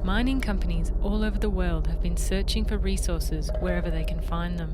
Mining companies all over the world have been searching for resources wherever they can find them.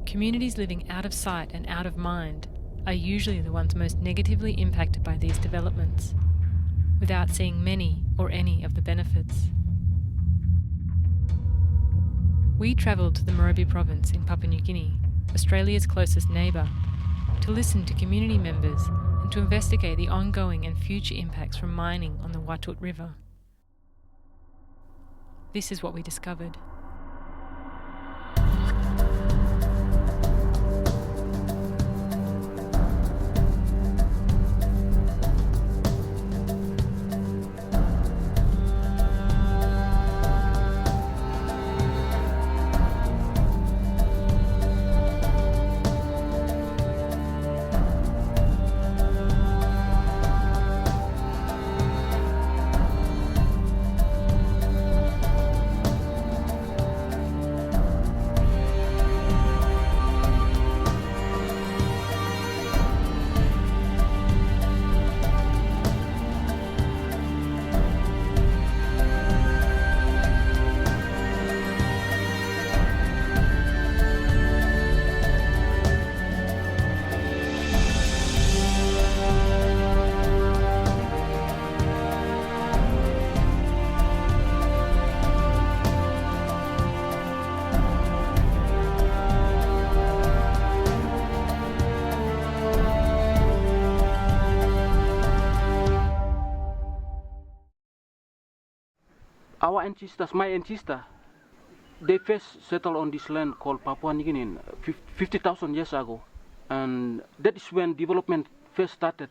Communities living out of sight and out of mind are usually the ones most negatively impacted by these developments, without seeing many or any of the benefits. We travelled to the Morobe Province in Papua New Guinea, Australia's closest neighbour, to listen to community members and to investigate the ongoing and future impacts from mining on the Watut River. This is what we discovered. Our ancestors, my ancestor, they first settled on this land called Papua New Guinea 50,000 years ago. And that is when development first started.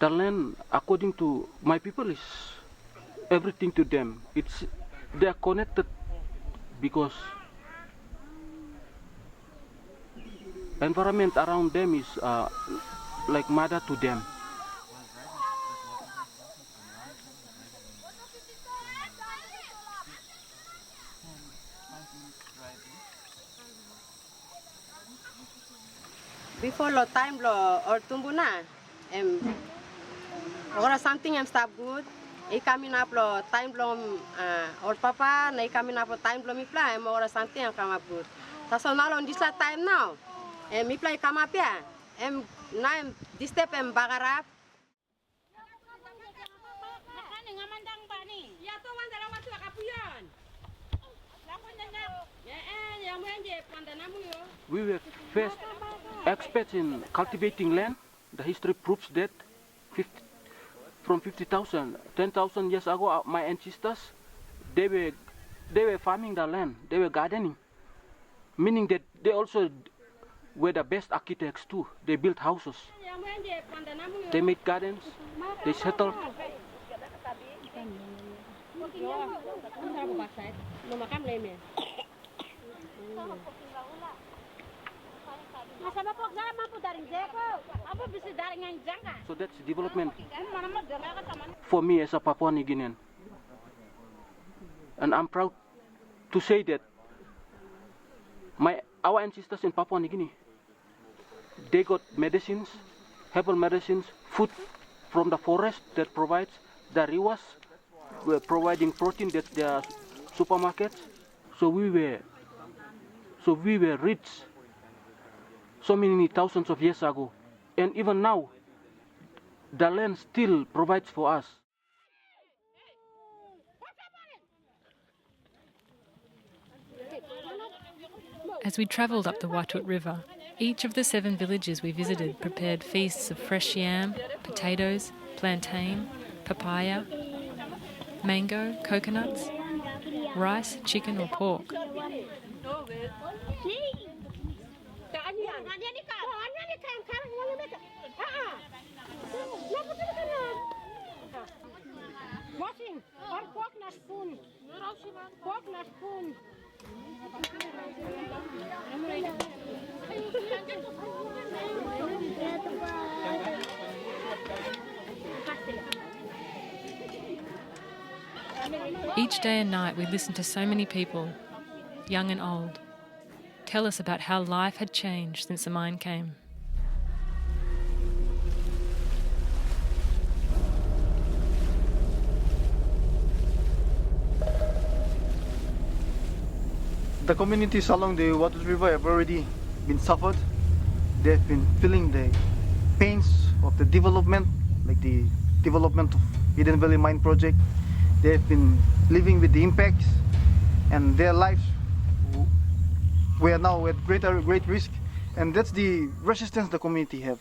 The land, according to my people, is everything to them. They are connected because environment around them is like mother to them. Before lo time lo or tumbu na, ora something start good. I coming up lo time lo or papa na I coming up lo time lo mi play ora something come up good. So now on this time now, mi play come up here. Now this step bagarap. We were first experts in cultivating land. The history proves that from 50,000, 10,000 years ago, my ancestors, they were farming the land, they were gardening, meaning that they also were the best architects too. They built houses, they made gardens, they settled. So that's development for me as a Papua New Guinean. And I'm proud to say that our ancestors in Papua New Guinea, they got medicines, herbal medicines, food from the forest that provides, the rivers were providing protein that there are supermarkets. So we were rich so many thousands of years ago. And even now, the land still provides for us. As we travelled up the Watut River, each of the 7 villages we visited prepared feasts of fresh yam, potatoes, plantain, papaya, mango, coconuts, rice, chicken or pork. Each day and night we listened to so many people, young and old, tell us about how life had changed since the mine came. The communities along the Watut River have already been suffered. They've been feeling the pains of the development, like the development of Hidden Valley Mine Project. They've been living with the impacts, and their lives were now at great risk. And that's the resistance the community have.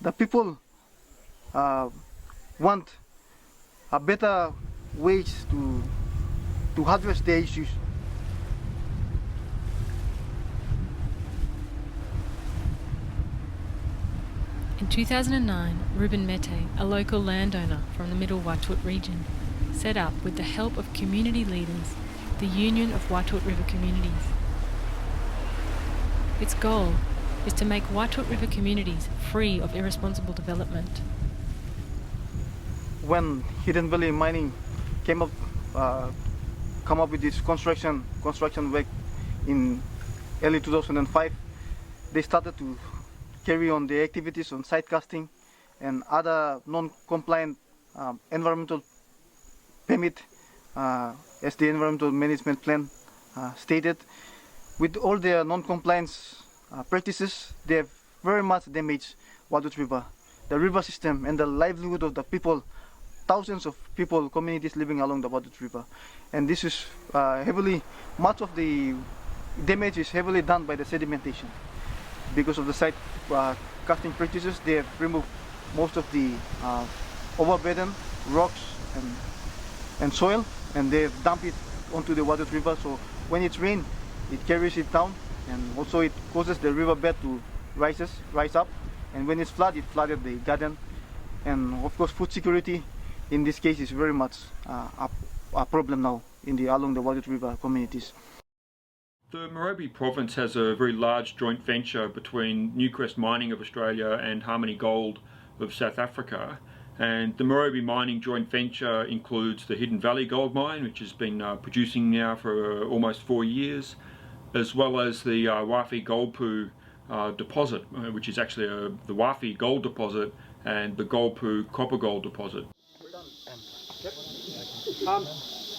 The people want a better ways to address their issues. In 2009, Reuben Mete, a local landowner from the Middle Watut region, set up, with the help of community leaders, the Union of Watut River Communities. Its goal is to make Watut River communities free of irresponsible development. When Hidden Valley Mining come up with this construction work in early 2005, they started to carry on the activities on site casting and other non-compliant environmental permit, as the environmental management plan stated. With all their non-compliance practices, they have very much damaged Watut River, the river system, and the livelihood of the people, thousands of people, communities living along the Watut River. And this is much of the damage is heavily done by the sedimentation. Because of the site casting practices, they have removed most of the overburden, rocks and soil, and they have dumped it onto the Watut River. So when it's rain, it carries it down, and also it causes the riverbed to rise up. And when it's flooded, it flooded the garden. And of course, food security in this case is very much a problem now along the Watut River communities. The Morobe Province has a very large joint venture between Newcrest Mining of Australia and Harmony Gold of South Africa. And the Morobe Mining joint venture includes the Hidden Valley Gold Mine, which has been producing now for almost 4 years, as well as the Wafi Goldpoo deposit, which is actually the Wafi gold deposit and the Goldpoo copper gold deposit.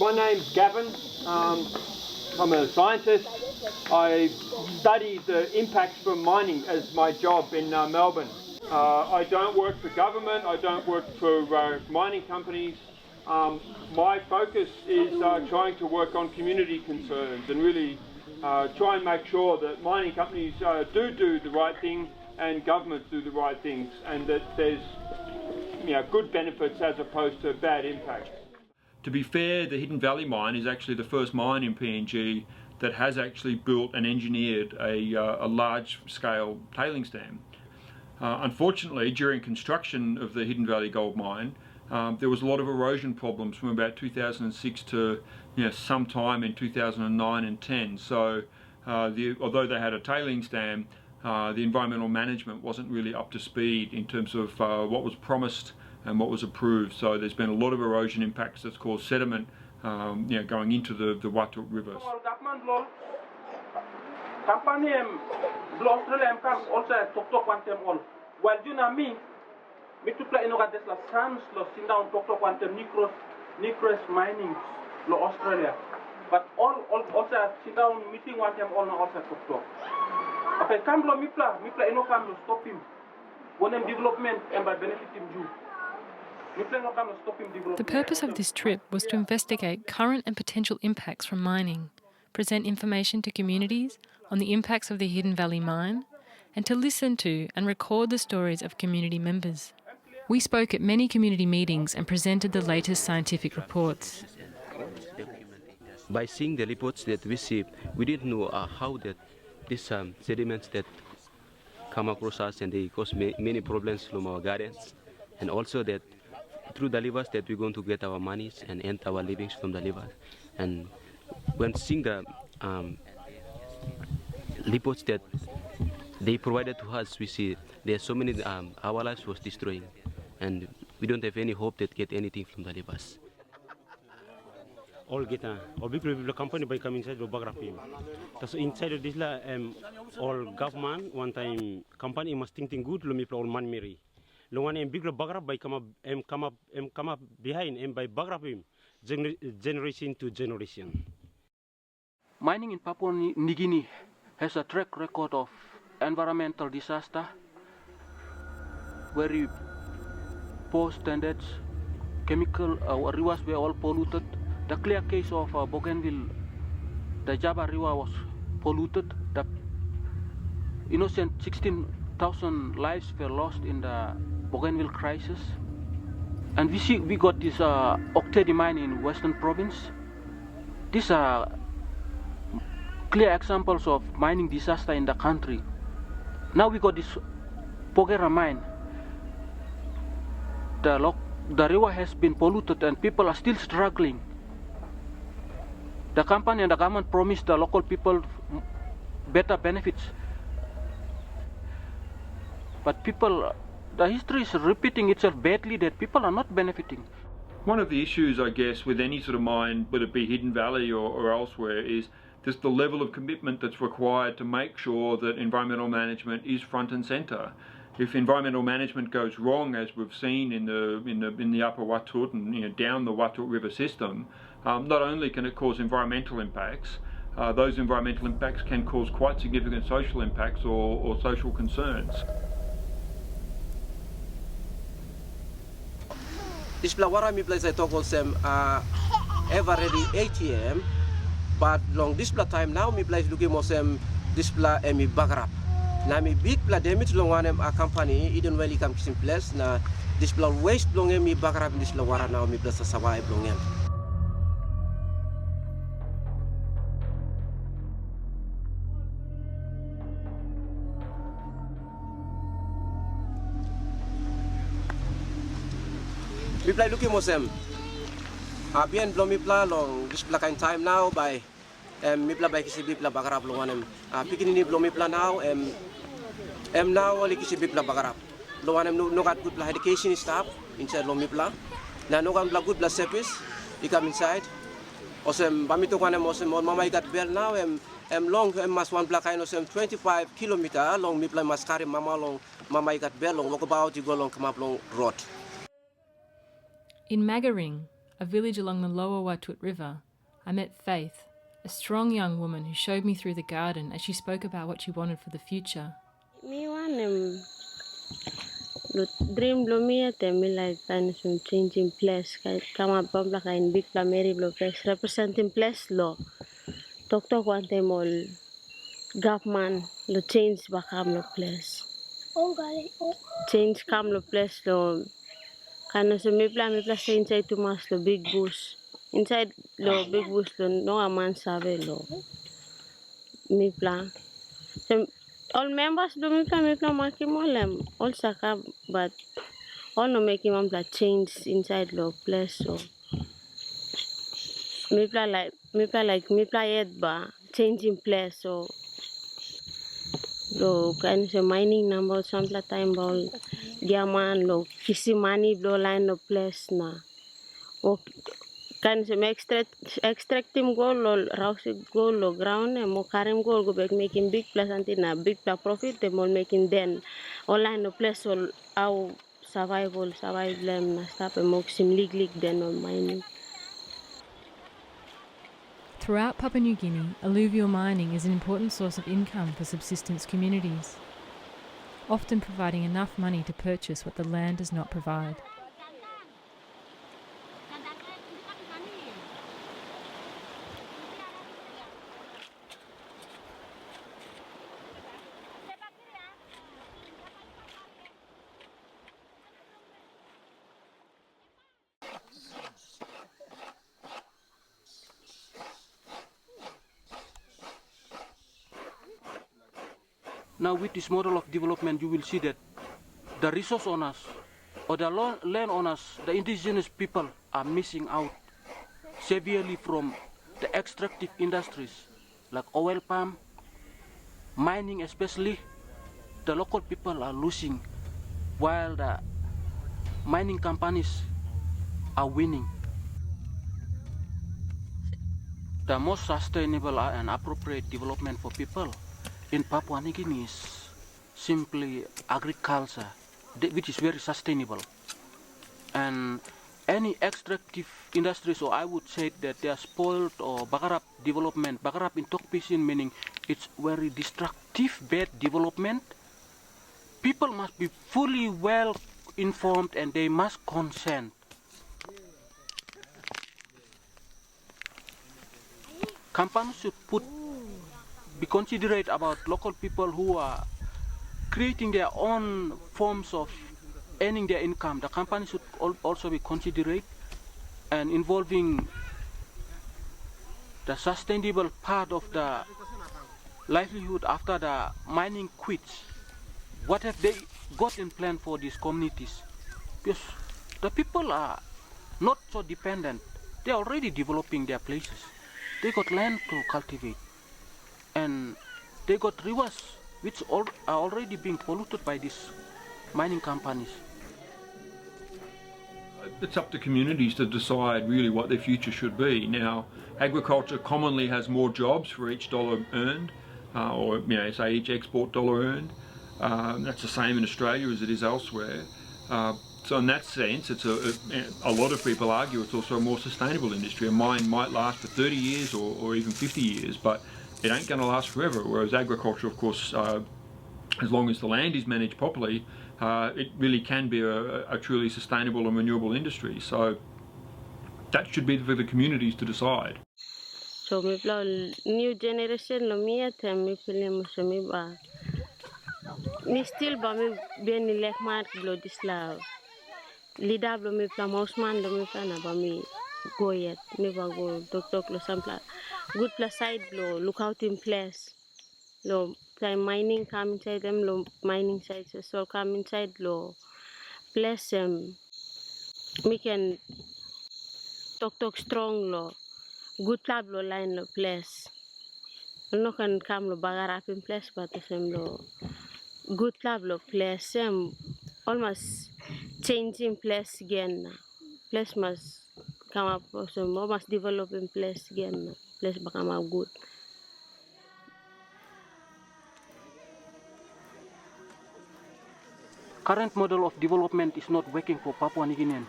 My name's Gavin. I'm a scientist. I study the impacts from mining as my job in Melbourne. I don't work for government, I don't work for mining companies. My focus is trying to work on community concerns and really try and make sure that mining companies do the right thing and governments do the right things, and that there's good benefits as opposed to bad impacts. To be fair, the Hidden Valley mine is actually the first mine in PNG that has actually built and engineered a large-scale tailings dam. Unfortunately, during construction of the Hidden Valley gold mine, there was a lot of erosion problems from about 2006 to sometime in 2009 and 10. So although they had a tailings dam, the environmental management wasn't really up to speed in terms of what was promised and what was approved. So there's been a lot of erosion impacts that's caused sediment going into the Watut rivers. But all also sit down meeting one time all also talk. Okay, come lo mipla eno come lo stop him. One development and by benefit him you. The purpose of this trip was to investigate current and potential impacts from mining, present information to communities on the impacts of the Hidden Valley mine, and to listen to and record the stories of community members. We spoke at many community meetings and presented the latest scientific reports. By seeing the reports that we see, we didn't know how that these sediments that come across us and they cause many problems from our gardens, and also that through the rivers that we're going to get our monies and earn our livings from the rivers. And when seeing the reports that they provided to us, we see there are so many, our lives was destroying, and we don't have any hope that get anything from the rivers. All big company by coming inside the biography. So inside of this all government one time company must think good lo mi all man meri. Lo one big biography by come up behind and by biography generation to generation. Mining in Papua New Guinea has a track record of environmental disaster, very poor standards, chemical rivers were all polluted. The clear case of Bougainville, the Java River was polluted. The innocent 16,000 lives were lost in the Bougainville crisis. And we got this Octedi mine in Western Province. These are clear examples of mining disaster in the country. Now we got this Pogera mine. The river has been polluted and people are still struggling. The company and the government promised the local people better benefits. But the history is repeating itself badly that people are not benefiting. One of the issues, I guess, with any sort of mine, whether it be Hidden Valley or elsewhere, is just the level of commitment that's required to make sure that environmental management is front and centre. If environmental management goes wrong, as we've seen in the upper Watut and down the Watut River system, not only can it cause environmental impacts, those environmental impacts can cause quite significant social impacts or social concerns. This plawara mi place I talk also ever ready 8 a.m. But long this time now mi place looking also this pla mi bagrap. Na mi big pla damage long one a company idon well come kisim place na this pla waste long mi bagrap this plawara now mi place sawai long em. Mi play looking mosem. Bien belum mi play long this play kind time now by mi play by kisi bipla bagarap long anem. Pikin ini belum mi play now now only kisi bipla bagarap. Long anem no got good play education staff inside long mi play. Na no got good play service. He come inside. Osem bami to kanem osem mama got bell now long mas one play kind osem 25 kilometer long mi play mas carry mama long mama got bell long walk about you go long come up long road. In Magaring, a village along the lower Watut River, I met Faith, a strong young woman who showed me through the garden as she spoke about what she wanted for the future. Me want dream blow me at me like kind of some changing place, come up like in big primary blow place representing place law. Talk one time all government lo change back the place. Change come the place lo. Kana so me plan stay inside too much the big bush. Inside the big bush no a man sabe lo. Me plan. So all members do me plan make him all saka but all no make him change inside the place so. Me plan yet ba changing place so. Lo kind of mining number some time ball diamond lo kisi money blow line no place na o kind of extracting gold lo rousing gold lo ground and mo karim gold go back making big place until na big profit they more making then all line no place so our survival them na stop and mo sim league then on mining. Throughout Papua New Guinea, alluvial mining is an important source of income for subsistence communities, often providing enough money to purchase what the land does not provide. Now with this model of development, you will see that the resource owners or the land owners, the indigenous people are missing out severely from the extractive industries like oil palm, mining especially. The local people are losing while the mining companies are winning. The most sustainable and appropriate development for people in Papua New Guinea is simply agriculture, which is very sustainable. And any extractive industries, or I would say that they are spoiled or bagarap development. Bagarap in Tokpisin meaning it's very destructive, bad development. People must be fully well informed and they must consent. Companies should be considerate about local people who are creating their own forms of earning their income. The company should also be considerate and involving the sustainable part of the livelihood after the mining quits. What have they got in plan for these communities? Because the people are not so dependent. They are already developing their places. They got land to cultivate. And they got rivers which are already being polluted by these mining companies. It's up to communities to decide really what their future should be. Now, agriculture commonly has more jobs for each dollar earned, or say each export dollar earned. That's the same in Australia as it is elsewhere. So in that sense, it's a lot of people argue it's also a more sustainable industry. A mine might last for 30 years or even 50 years, but it ain't going to last forever. Whereas agriculture, of course, as long as the land is managed properly, it really can be a truly sustainable and renewable industry. So that should be for the communities to decide. So mi pla new generation lo mi at mi film so mi ba mi still ba mi ben lek mat blo disla lida blo mi pla mausman lo mi pla na ba mi go yet mi ba go tok lo sampla good plus side blo look out in place lo play mining come inside them lo mining side so come inside lo place me can tok strong lo good club lo line lo place no can come lo bagarap in place but lo good club lo place almost changing place again place must come up so must develop in place again place become up good. Current model of development is not working for Papua New Guineans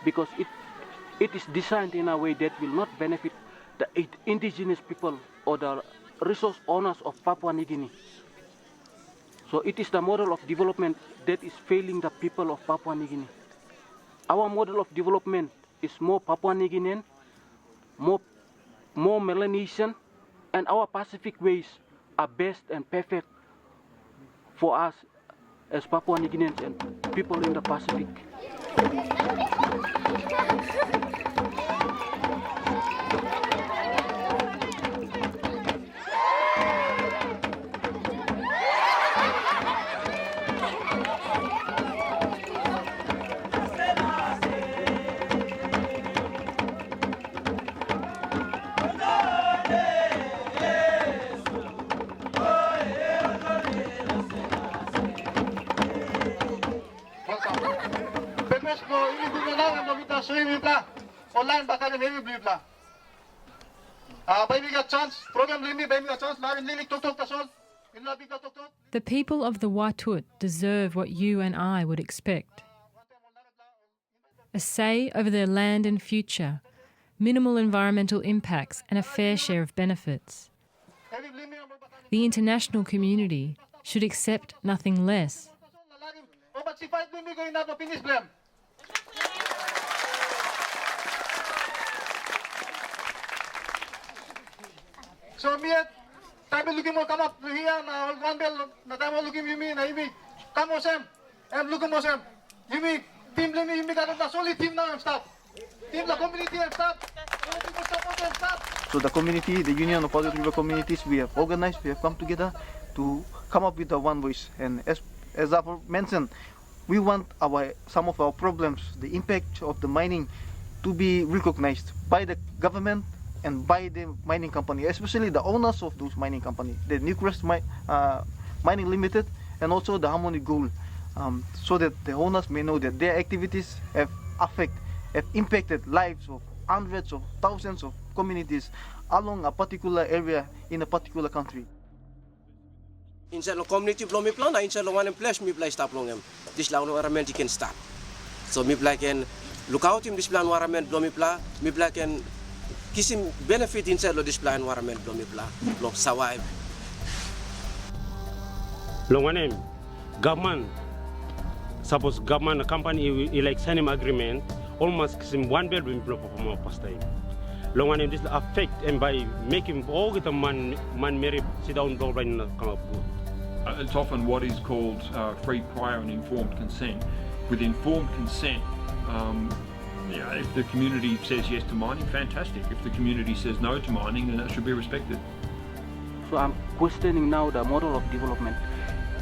because it is designed in a way that will not benefit the indigenous people or the resource owners of Papua New Guinea. So it is the model of development that is failing the people of Papua New Guinea. Our model of development is more Papua New Guinean, more Melanesian, and our Pacific ways are best and perfect for us as Papua New Guineans and people in the Pacific. Online bakal heavy blue bla. Baby got chance. Program limit baby got chance. Larin lilik tok tasol. Inla big tok. The people of the Watut deserve what you and I would expect. A say over their land and future, minimal environmental impacts and a fair share of benefits. The international community should accept nothing less. So me time looking more come up here na one bell na time looking me na imi come osem and look osem imi team le imi ka na solid team na stop team la community and stop so the community, the union of Watut River communities, we have organized, we have come together to come up with a one voice, and as I mentioned, we want some of our problems, the impact of the mining, to be recognized by the government and by the mining company, especially the owners of those mining companies, the Nucleus Mining Limited and also the Harmony Gold, so that the owners may know that their activities have impacted lives of hundreds of thousands of communities along a particular area in a particular country. Inside the community blow me plan, inside the one place me play stop long this long environment can stop. So me play can look out in this environment blow me pla can kisim benefit inside of this environment blow me pla lo survive long one government suppose government company like signing agreement almost kisim one bedroom blow for past time long one this affect and by making all the man marry sit down blow right now come up good. It's often what is called free, prior and informed consent. With informed consent, if the community says yes to mining, fantastic. If the community says no to mining, then that should be respected. So I'm questioning now the model of development.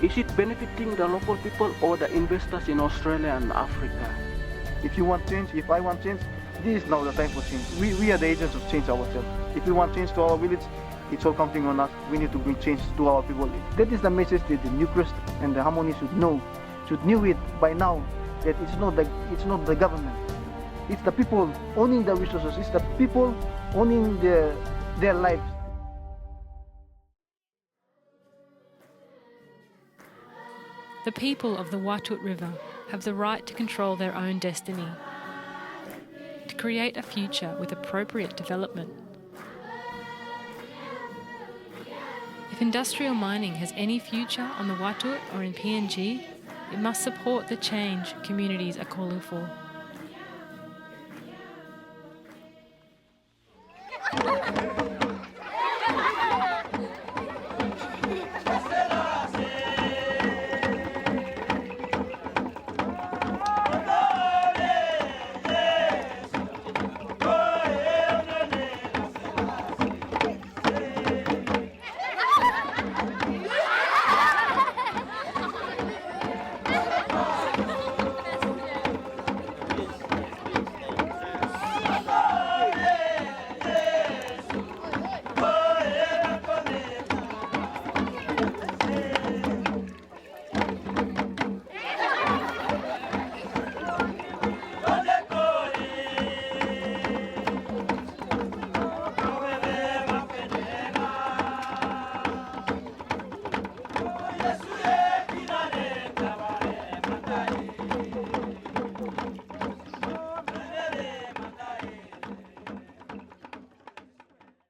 Is it benefiting the local people or the investors in Australia and Africa? If you want change, if I want change, this is now the time for change. We are the agents of change ourselves. If we want change to our village, it's all counting on us. We need to bring change to our people. That is the message that the Newcrest and the Harmony should know it by now, that it's not the government. It's the people owning the resources. It's the people owning their lives. The people of the Watut River have the right to control their own destiny, to create a future with appropriate development. If industrial mining has any future on the Watut or in PNG, it must support the change communities are calling for.